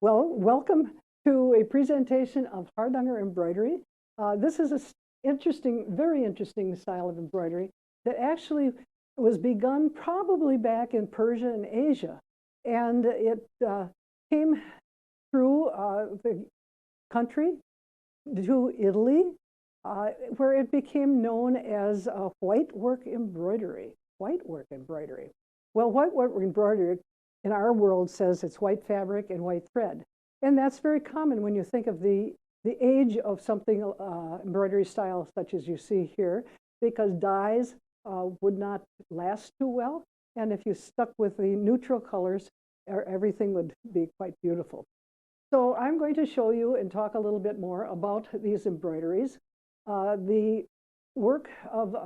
Well, welcome to a presentation of Hardanger Embroidery. This is an very interesting style of embroidery that actually was begun probably back in Persia and Asia. And it came through the country to Italy, where it became known as white work embroidery. White work embroidery. Well, white work embroidery in our world says it's white fabric and white thread. And that's very common when you think of the age of something embroidery style such as you see here, because dyes would not last too well. And if you stuck with the neutral colors, everything would be quite beautiful. So I'm going to show you and talk a little bit more about these embroideries. The work of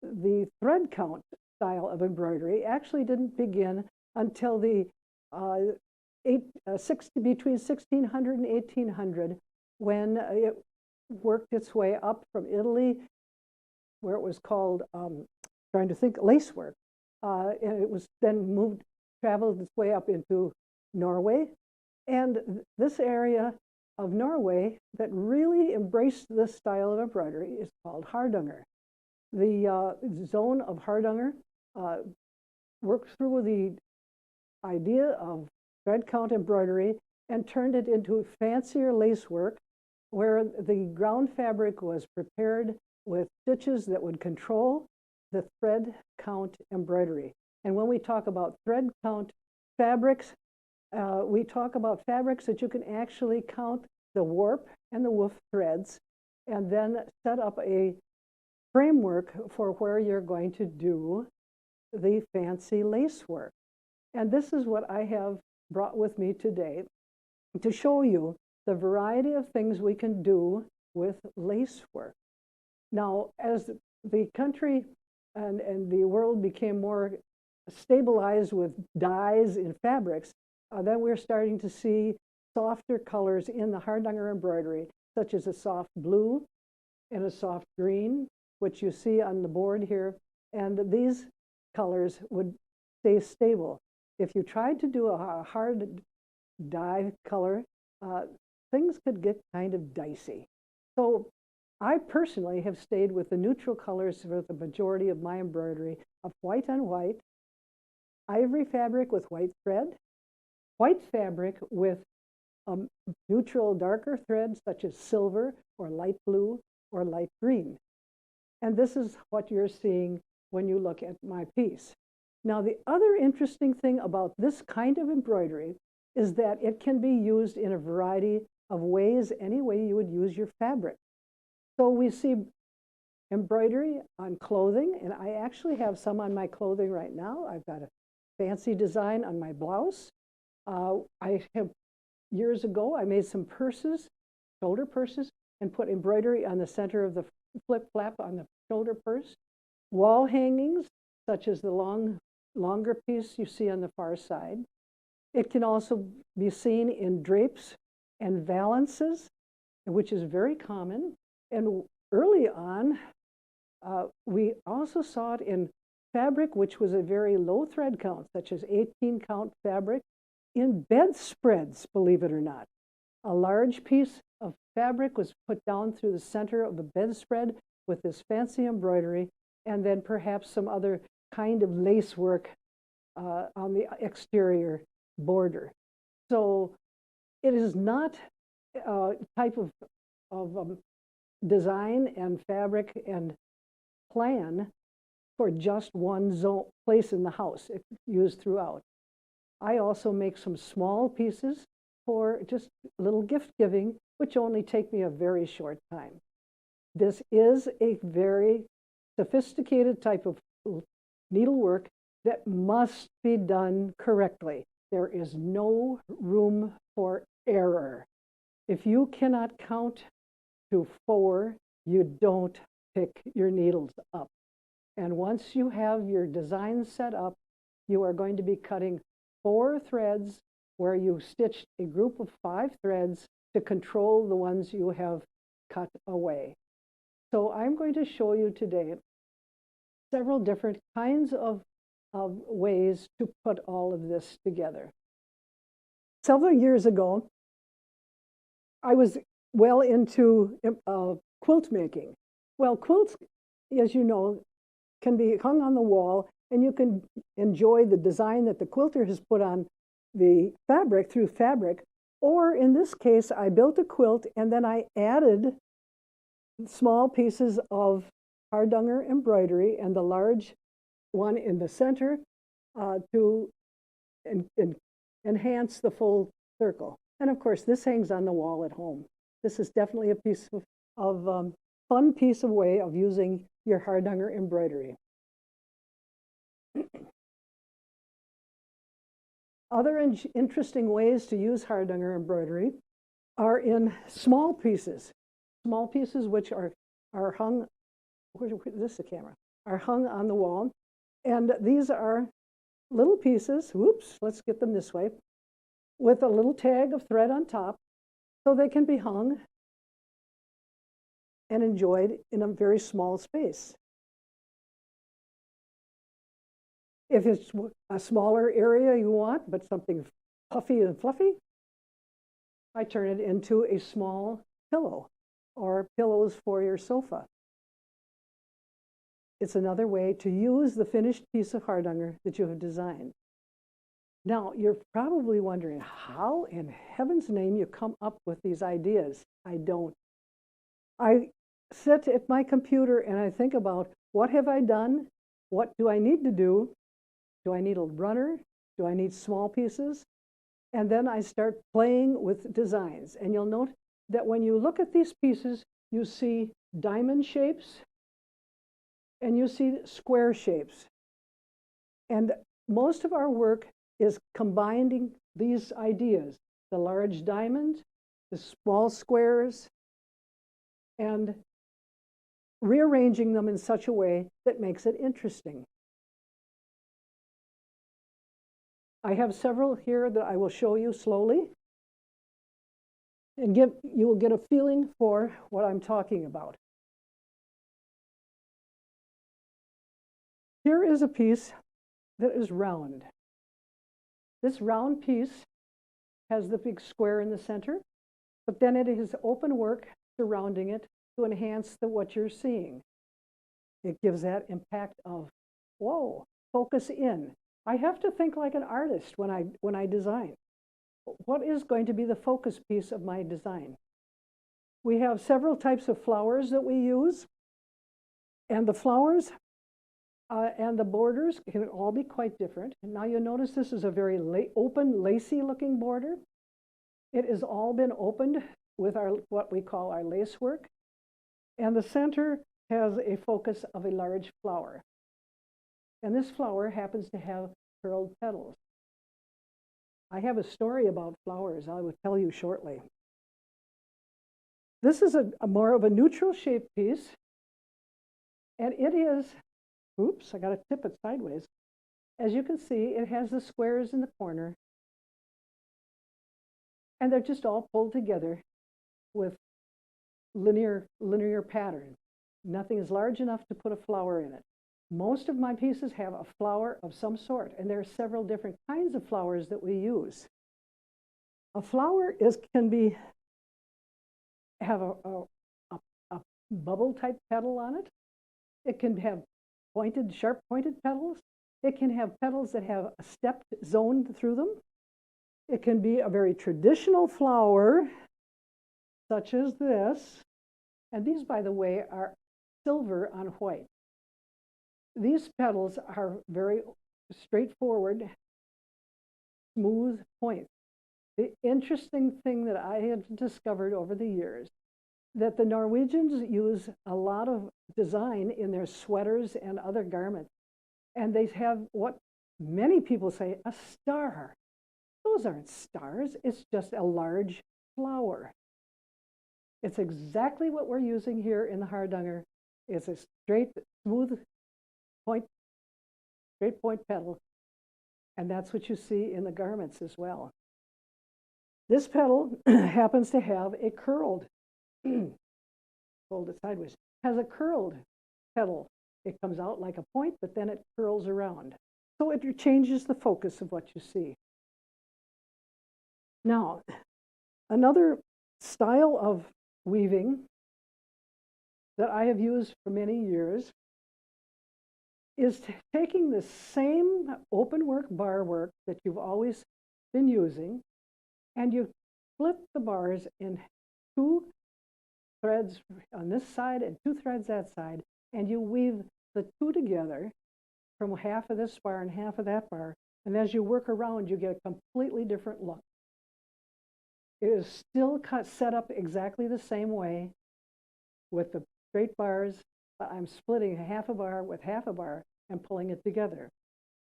the thread count style of embroidery actually didn't begin until the between 1600 and 1800, when it worked its way up from Italy, where it was called, trying to think, lacework. And it was then traveled its way up into Norway. And this area of Norway that really embraced this style of embroidery is called Hardanger. The zone of Hardanger worked through the idea of thread count embroidery and turned it into fancier lace work, where the ground fabric was prepared with stitches that would control the thread count embroidery. And when we talk about thread count fabrics, we talk about fabrics that you can actually count the warp and the woof threads, and then set up a framework for where you're going to do the fancy lace work. And this is what I have brought with me today to show you the variety of things we can do with lace work. Now, as the country and the world became more stabilized with dyes in fabrics, then we're starting to see softer colors in the Hardanger embroidery, such as a soft blue and a soft green, which you see on the board here. And these colors would stay stable. If you tried to do a hard dye color, things could get kind of dicey. So I personally have stayed with the neutral colors for the majority of my embroidery of white on white, ivory fabric with white thread, white fabric with neutral darker threads such as silver or light blue or light green. And this is what you're seeing when you look at my piece. Now, the other interesting thing about this kind of embroidery is that it can be used in a variety of ways, any way you would use your fabric. So we see embroidery on clothing, and I actually have some on my clothing right now. I've got a fancy design on my blouse. Years ago, I made some purses, shoulder purses, and put embroidery on the center of the flip flap on the shoulder purse. Wall hangings, such as the longer piece you see on the far side. It can also be seen in drapes and valances, which is very common. And early on, we also saw it in fabric, which was a very low thread count, such as 18 count fabric, in bedspreads, believe it or not. A large piece of fabric was put down through the center of the bedspread with this fancy embroidery, and then perhaps some other kind of lace work on the exterior border. So it is not a type of design and fabric and plan for just one place in the house. It's used throughout. I also make some small pieces for just little gift giving, which only take me a very short time. This is a very sophisticated type of needlework that must be done correctly. There is no room for error. If you cannot count to 4, you don't pick your needles up. And once you have your design set up, you are going to be cutting 4 threads where you stitched a group of 5 threads to control the ones you have cut away. So I'm going to show you today several different kinds of ways to put all of this together. several years ago, I was well into quilt making. Well, quilts, as you know, can be hung on the wall, and you can enjoy the design that the quilter has put on the fabric through fabric. Or in this case, I built a quilt and then I added small pieces of Hardanger embroidery and the large one in the center to enhance the full circle. And of course, this hangs on the wall at home. This is definitely a piece of fun piece of way of using your Hardanger embroidery. Other interesting ways to use Hardanger embroidery are in small pieces which are hung, this is the camera, are hung on the wall. And these are little pieces, whoops, let's get them this way, with a little tag of thread on top, so they can be hung and enjoyed in a very small space. If it's a smaller area you want, but something puffy and fluffy, I turn it into a small pillow or pillows for your sofa. It's another way to use the finished piece of Hardanger that you have designed. Now, you're probably wondering how in heaven's name you come up with these ideas. I don't. I sit at my computer and I think about, what have I done? What do I need to do? Do I need a runner? Do I need small pieces? And then I start playing with designs. And you'll note that when you look at these pieces, you see diamond shapes and you see square shapes. And most of our work is combining these ideas, the large diamonds, the small squares, and rearranging them in such a way that makes it interesting. I have several here that I will show you slowly, and you will get a feeling for what I'm talking about. Here is a piece that is round. This round piece has the big square in the center, but then it is open work surrounding it to enhance what you're seeing. It gives that impact of, whoa, focus in. I have to think like an artist when I design. What is going to be the focus piece of my design? We have several types of flowers that we use, and the flowers and the borders can all be quite different. And now you'll notice this is a very open, lacy looking border. It has all been opened with what we call our lace work. And the center has a focus of a large flower. And this flower happens to have curled petals. I have a story about flowers I will tell you shortly. This is a more of a neutral shaped piece. And it is, oops, I got to tip it sideways. As you can see, it has the squares in the corner. And they're just all pulled together with linear pattern. Nothing is large enough to put a flower in it. Most of my pieces have a flower of some sort, and there are several different kinds of flowers that we use. A flower can have a bubble type petal on it. It can have sharp pointed petals. It can have petals that have a stepped zone through them. It can be a very traditional flower, such as this. And these, by the way, are silver on white. These petals are very straightforward, smooth points. The interesting thing that I have discovered over the years, that the Norwegians use a lot of design in their sweaters and other garments. And they have what many people say, a star. Those aren't stars, it's just a large flower. It's exactly what we're using here in the Hardanger. It's a straight, smooth straight point petal, and that's what you see in the garments as well. This petal happens to have a curled, hold it sideways, has a curled petal. It comes out like a point, but then it curls around. So it changes the focus of what you see. Now, another style of weaving that I have used for many years is taking the same open work bar work that you've always been using, and you split the bars in 2 threads on this side and 2 threads that side, and you weave the 2 together from half of this bar and half of that bar, and as you work around, you get a completely different look. It is still set up exactly the same way with the straight bars, but I'm splitting half a bar with half a bar and pulling it together.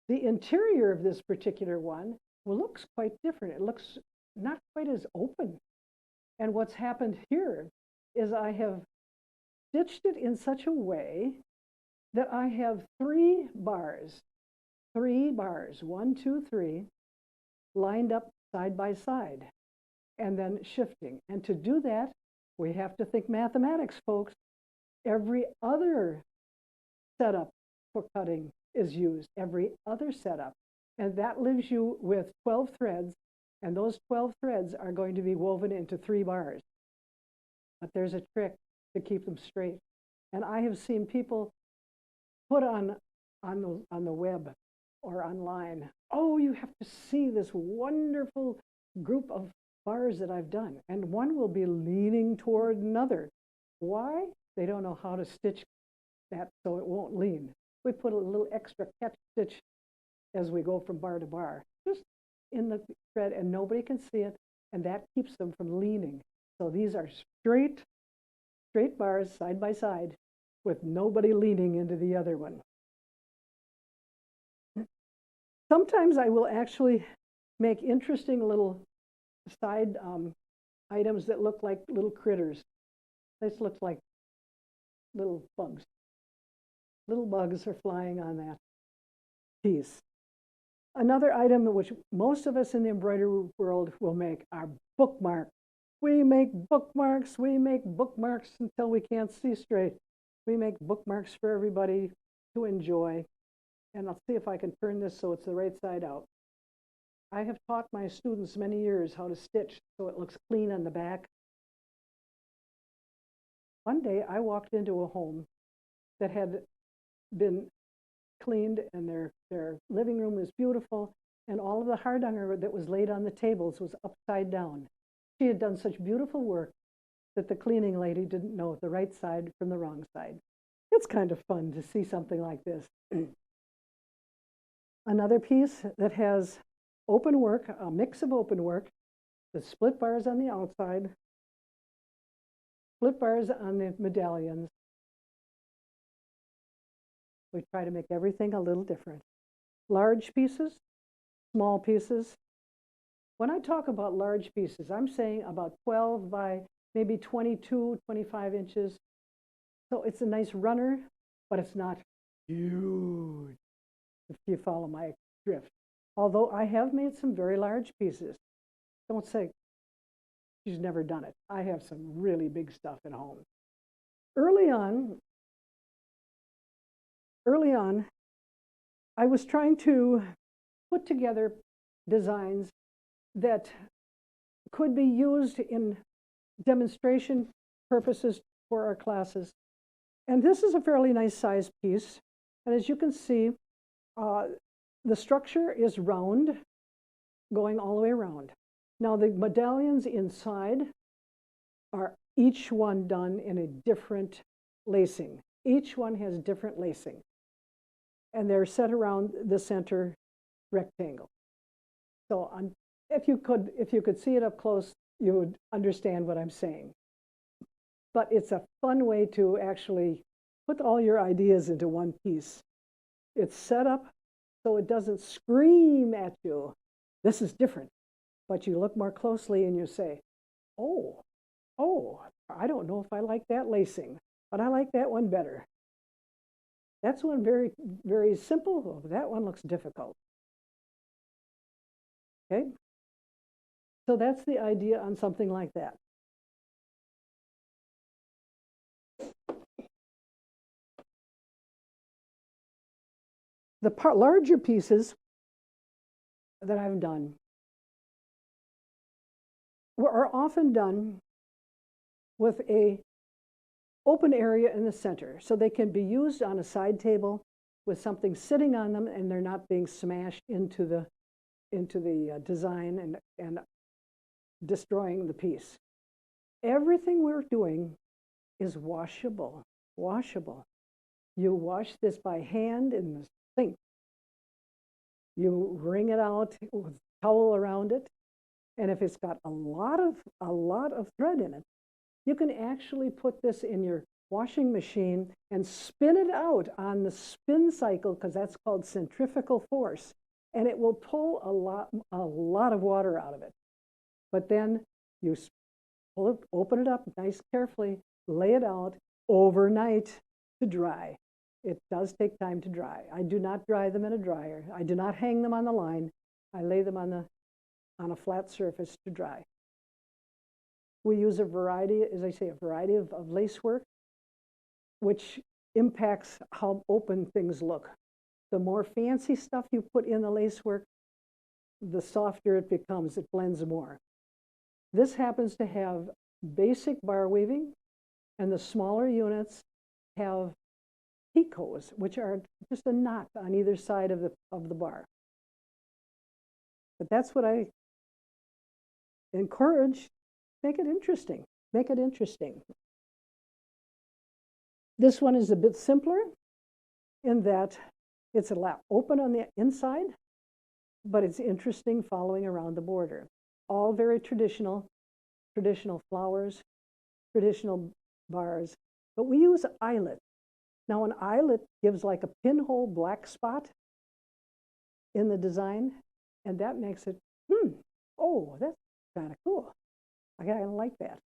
The interior of this particular one looks quite different. It looks not quite as open. And what's happened here is I have stitched it in such a way that I have 3 bars, 1, 2, 3, lined up side by side, and then shifting. And to do that, we have to think mathematics, folks. Every other setup for cutting is used, every other setup. And that leaves you with 12 threads, and those 12 threads are going to be woven into 3 bars. But there's a trick to keep them straight. And I have seen people put on the web or online, oh, you have to see this wonderful group of bars that I've done. And one will be leaning toward another. Why? They don't know how to stitch that so it won't lean. We put a little extra catch stitch as we go from bar to bar, just in the thread, and nobody can see it, and that keeps them from leaning. So these are straight bars side by side with nobody leaning into the other one. Sometimes I will actually make interesting little side items that look like little critters. This looks like little bugs. Little bugs are flying on that piece. Another item which most of us in the embroidery world will make are bookmarks. We make bookmarks until we can't see straight. We make bookmarks for everybody to enjoy. And I'll see if I can turn this so it's the right side out. I have taught my students many years how to stitch so it looks clean on the back. One day I walked into a home that had been cleaned, and their living room was beautiful, and all of the hardanger that was laid on the tables was upside down. She had done such beautiful work that the cleaning lady didn't know the right side from the wrong side. It's kind of fun to see something like this. Another piece that has open work, a mix of open work, the split bars on the outside, split bars on the medallions. We try to make everything a little different. Large pieces, small pieces. When I talk about large pieces, I'm saying about 12 by maybe 22, 25 inches. So it's a nice runner, but it's not huge, if you follow my drift. Although I have made some very large pieces. Don't say she's never done it. I have some really big stuff at home. Early on, I was trying to put together designs that could be used in demonstration purposes for our classes. And this is a fairly nice sized piece. And as you can see, the structure is round, going all the way around. Now the medallions inside are each one done in a different lacing. Each one has different lacing. And they're set around the center rectangle. So if you could see it up close, you would understand what I'm saying. But it's a fun way to actually put all your ideas into one piece. It's set up so it doesn't scream at you, this is different. But you look more closely and you say, oh, I don't know if I like that lacing, but I like that one better. That's one very, very simple. That one looks difficult. Okay? So that's the idea on something like that. The larger pieces that I've done are often done with a open area in the center, so they can be used on a side table with something sitting on them, and they're not being smashed into the design and destroying the piece. Everything we're doing is washable. Washable. You wash this by hand in the sink. You wring it out with a towel around it, and if it's got a lot of thread in it, you can actually put this in your washing machine and spin it out on the spin cycle, because that's called centrifugal force, and it will pull a lot of water out of it. But then you pull it, open it up nice carefully, lay it out overnight to dry. It does take time to dry. I do not dry them in a dryer. I do not hang them on the line. I lay them on a flat surface to dry. We use a variety, as I say, a variety of lace work, which impacts how open things look. The more fancy stuff you put in the lace work, the softer it becomes. It blends more. This happens to have basic bar weaving, and the smaller units have picots, which are just a knot on either side of the bar. But that's what I encourage. Make it interesting. Make it interesting. This one is a bit simpler in that it's a lot open on the inside, but it's interesting following around the border. All very traditional flowers, traditional bars, but we use eyelet. Now an eyelet gives like a pinhole black spot in the design, and that makes it, oh, that's kind of cool. I like that.